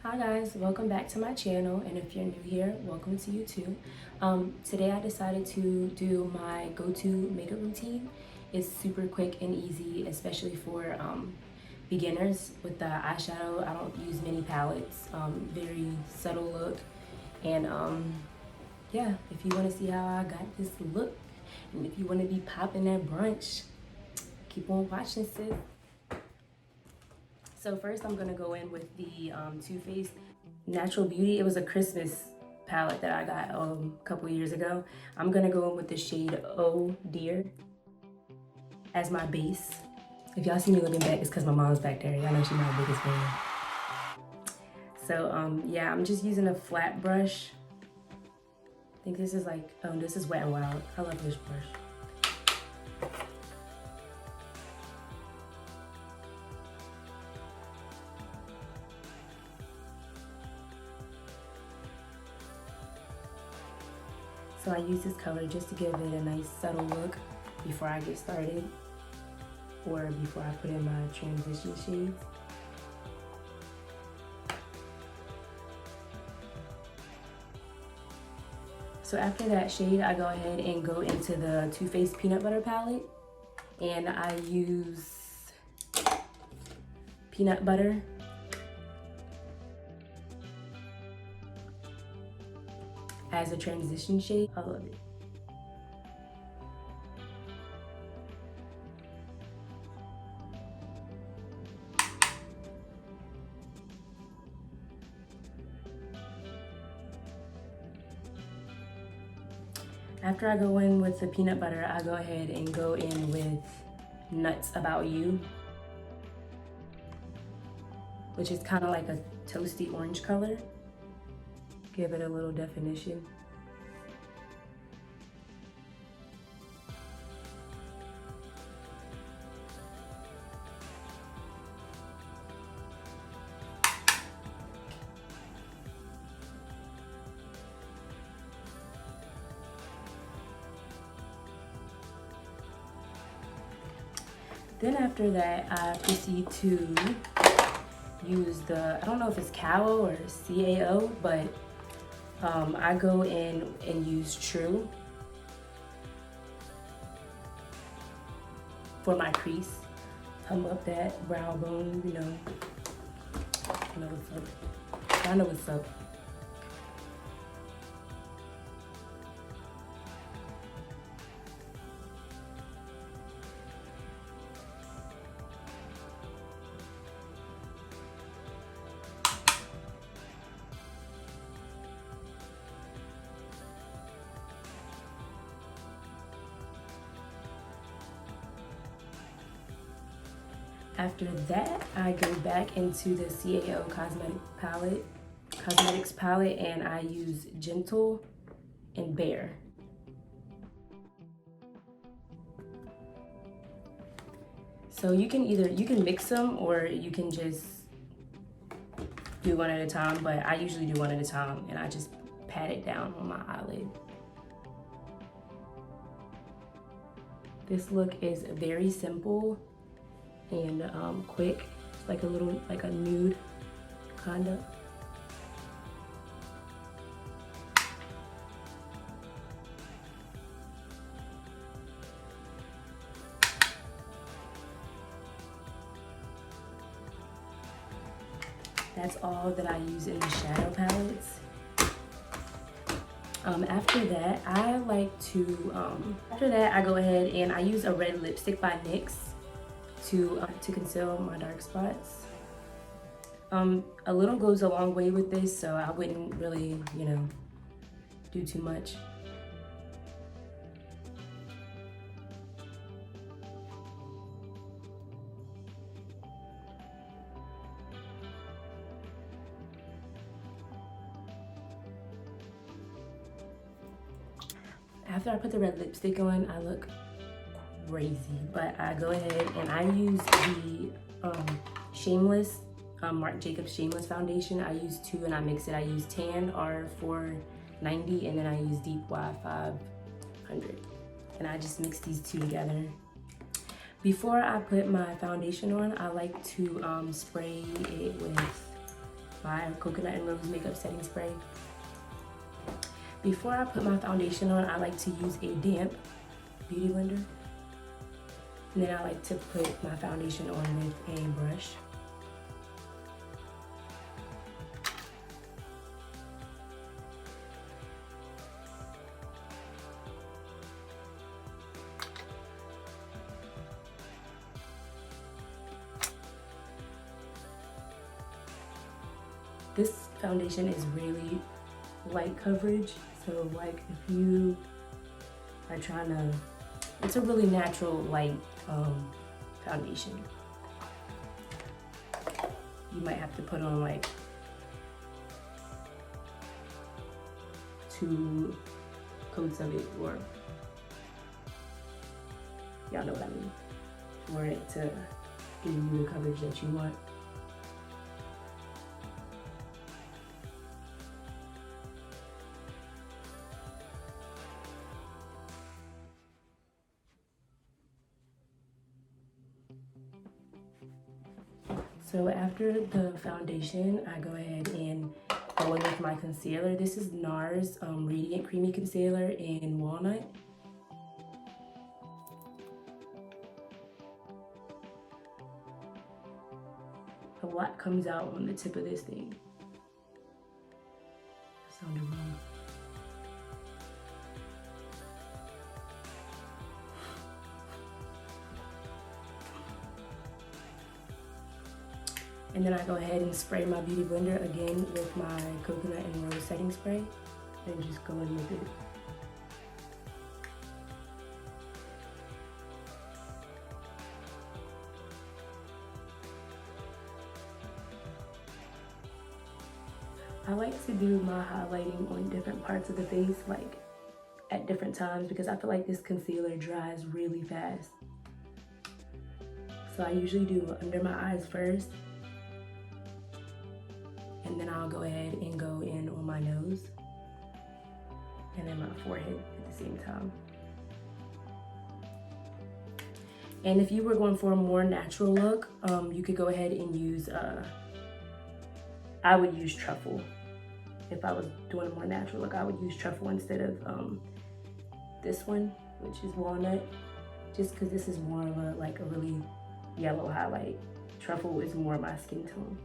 Hi guys, welcome back to my channel, and if you're new here, welcome to you too. Today I decided to do my go-to makeup routine. It's super quick and easy, especially for beginners. With the eyeshadow, I don't use many palettes, very subtle look. And yeah, if you want to see how I got this look, and if you want to be popping that brunch, keep on watching, sis. So first I'm gonna go in with the Too Faced Natural Beauty. It was a Christmas palette that I got a couple years ago. I'm gonna go in with the shade Oh Dear as my base. If y'all see me looking back, it's because my mom's back there. Y'all know she's my biggest fan. So yeah, I'm just using a flat brush. I think this is like, oh, this is Wet n Wild. I love this brush. So I use this color just to give it a nice subtle look before I get started, or before I put in my transition shades. So after that shade, I go ahead and go into the Too Faced Peanut Butter palette, and I use peanut butter. As a transition shade. I love it. After I go in with the peanut butter, I go ahead and go in with Nuts About You, which is kind of like a toasty orange color. Give it a little definition. Then after that, I proceed to use the, I don't know if it's CAO or CAO, but I go in and use True for my crease. Pump up that brow bone, you know what's up. I know what's up. After that, I go back into the CAO Cosmetics palette, and I use Gentle and Bare. So you can mix them, or you can just do one at a time, but I usually do one at a time, and I just pat it down on my eyelid. This look is very simple and quick. It's like a nude kind of. That's all that I use in the shadow palettes. After that, I go ahead and I use a red lipstick by NYX to conceal my dark spots. A little goes a long way with this, so I wouldn't really, do too much. After I put the red lipstick on, I look crazy, but I go ahead and I use the Shameless, Marc Jacobs Shameless foundation. I use two and I mix it. I use Tan R490, and then I use Deep Y500. And I just mix these two together. Before I put my foundation on, I like to spray it with my coconut and rose makeup setting spray. Before I put my foundation on, I like to use a damp beauty blender. And then I like to put my foundation on with a brush. This foundation is really light coverage, so like if you are trying to, it's a really natural light foundation. You might have to put on like 2 coats of it, or y'all know what I mean, for it to give you the coverage that you want. So after the foundation, I go ahead and go in with my concealer. This is NARS Radiant Creamy Concealer in Walnut. A lot comes out on the tip of this thing. That sounded wrong. And then I go ahead and spray my beauty blender again with my coconut and rose setting spray and just go in with it. I like to do my highlighting on different parts of the face, like at different times, because I feel like this concealer dries really fast. So I usually do under my eyes first, and then I'll go ahead and go in on my nose and then my forehead at the same time. And if you were going for a more natural look, you could go ahead and use, I would use truffle. If I was doing a more natural look, I would use truffle instead of this one, which is walnut, just because this is more of a really yellow highlight. Truffle is more my skin tone.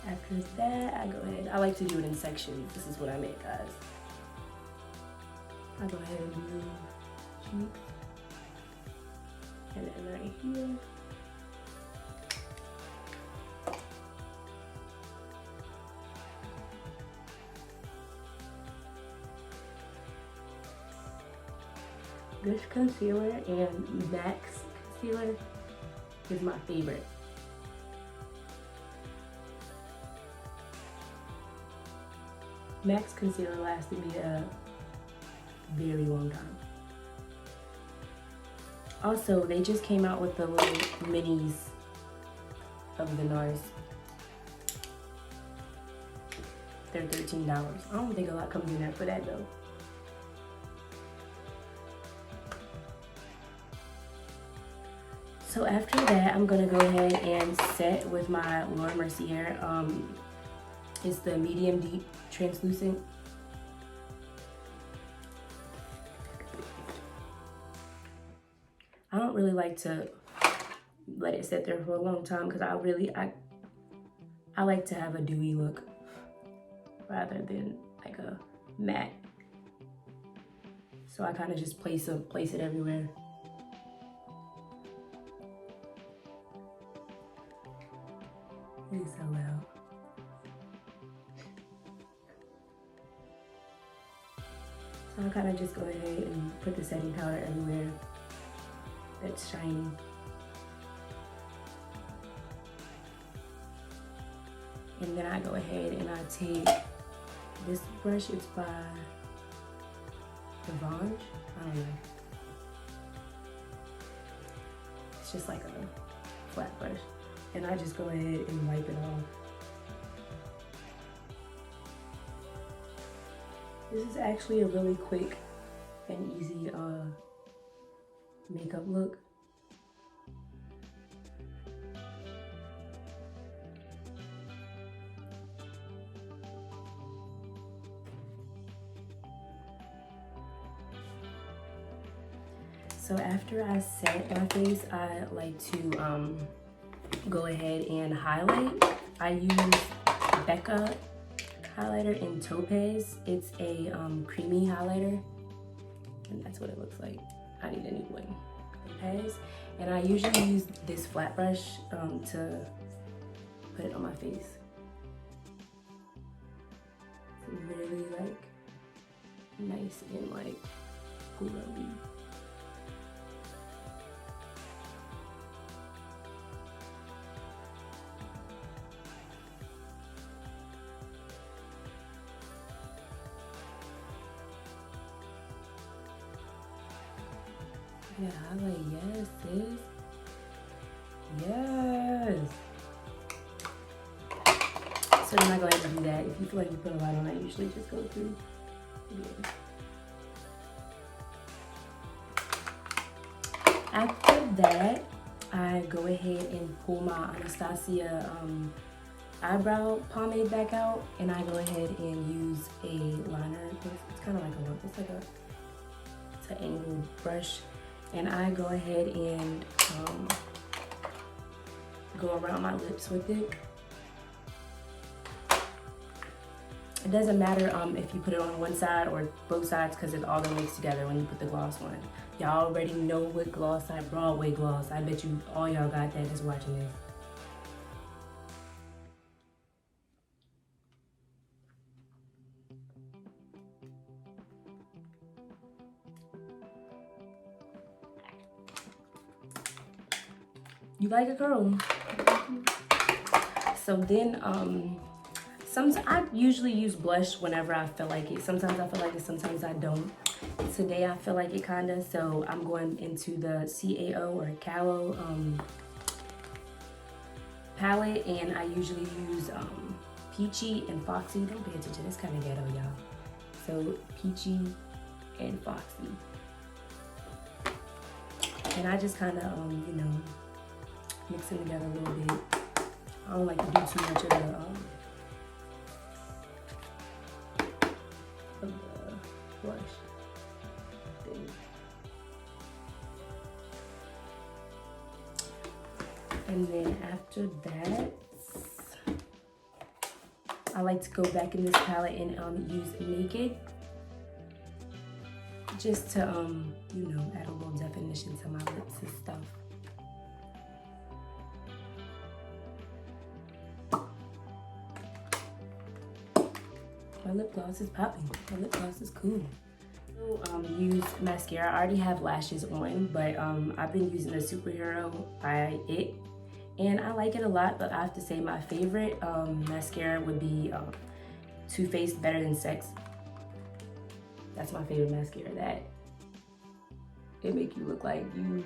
After that, I go ahead, I like to do it in sections. This is what I make, guys. I go ahead and do cheeks, and then right here. This concealer and MAC's concealer is my favorite. MAC's concealer lasted me a very long time. Also, they just came out with the little minis of the NARS. They're $13. I don't think a lot comes in there for that though. So after that, I'm gonna go ahead and set with my Laura Mercier. It's the medium deep translucent. I don't really like to let it sit there for a long time because I like to have a dewy look rather than like a matte. So I kind of just place it everywhere. It's so loud. So I kind of just go ahead and put the setting powder everywhere that's shiny. And then I go ahead and I take this brush, it's by Devonge, I don't know. It's just like a flat brush. And I just go ahead and wipe it off. This is actually a really quick and easy makeup look. So after I set my face, I like to go ahead and highlight. I use Becca highlighter in Topaz. It's a creamy highlighter, and that's what it looks like. I need a new one. Topaz. And I usually use this flat brush to put it on my face. It's really like nice and like glowy. Yeah, highlight, yes, sis. Yes. So then I go ahead and do that. If you feel like you put a lot on, I usually just go through. Yeah. After that, I go ahead and pull my Anastasia eyebrow pomade back out, and I go ahead and use a liner. It's kind of like it's an angled brush. And I go ahead and go around my lips with it. It doesn't matter if you put it on one side or both sides, because it all gonna mix together when you put the gloss on. Y'all already know what gloss I, Broadway gloss. I bet you all y'all got that that's watching this. You like a girl. So then, I usually use blush whenever I feel like it. Sometimes I feel like it, sometimes I don't. Today I feel like it kinda, so I'm going into the CAO or Calo palette, and I usually use Peachy and Foxy. Don't pay attention, it's kinda ghetto, y'all. So Peachy and Foxy. And I just kinda, you know, mix them together a little bit. I don't like to do too much of the blush thing. And then after that, I like to go back in this palette and use Naked, just to you know, add a little definition to my lips and stuff. My lip gloss is popping. My lip gloss is cool. Use mascara. I already have lashes on, but I've been using the Superhero by It, and I like it a lot. But I have to say my favorite mascara would be Too Faced Better Than Sex. That's my favorite mascara. That it make you look like you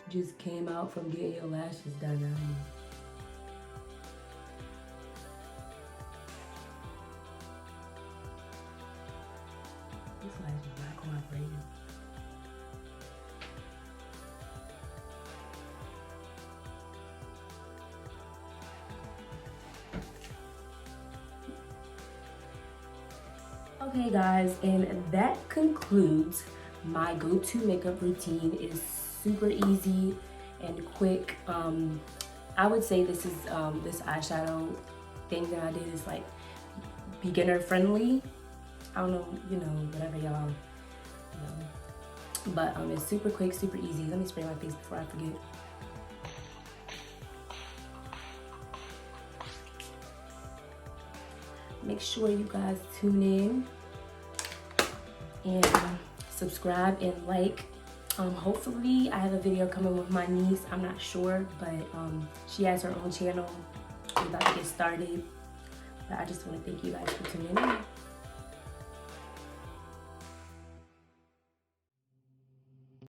just came out from getting your lashes done. This lash is not cooperating. Okay guys, and that concludes my go-to makeup routine. It is super easy and quick. I would say this is this eyeshadow thing that I did is like beginner friendly. I don't know, you know, whatever y'all, you know. But it's super quick, super easy. Let me spray my face before I forget. Make sure you guys tune in and subscribe and like. Hopefully I have a video coming with my niece. I'm not sure, but she has her own channel. We're about to get started. But I just want to thank you guys for tuning in.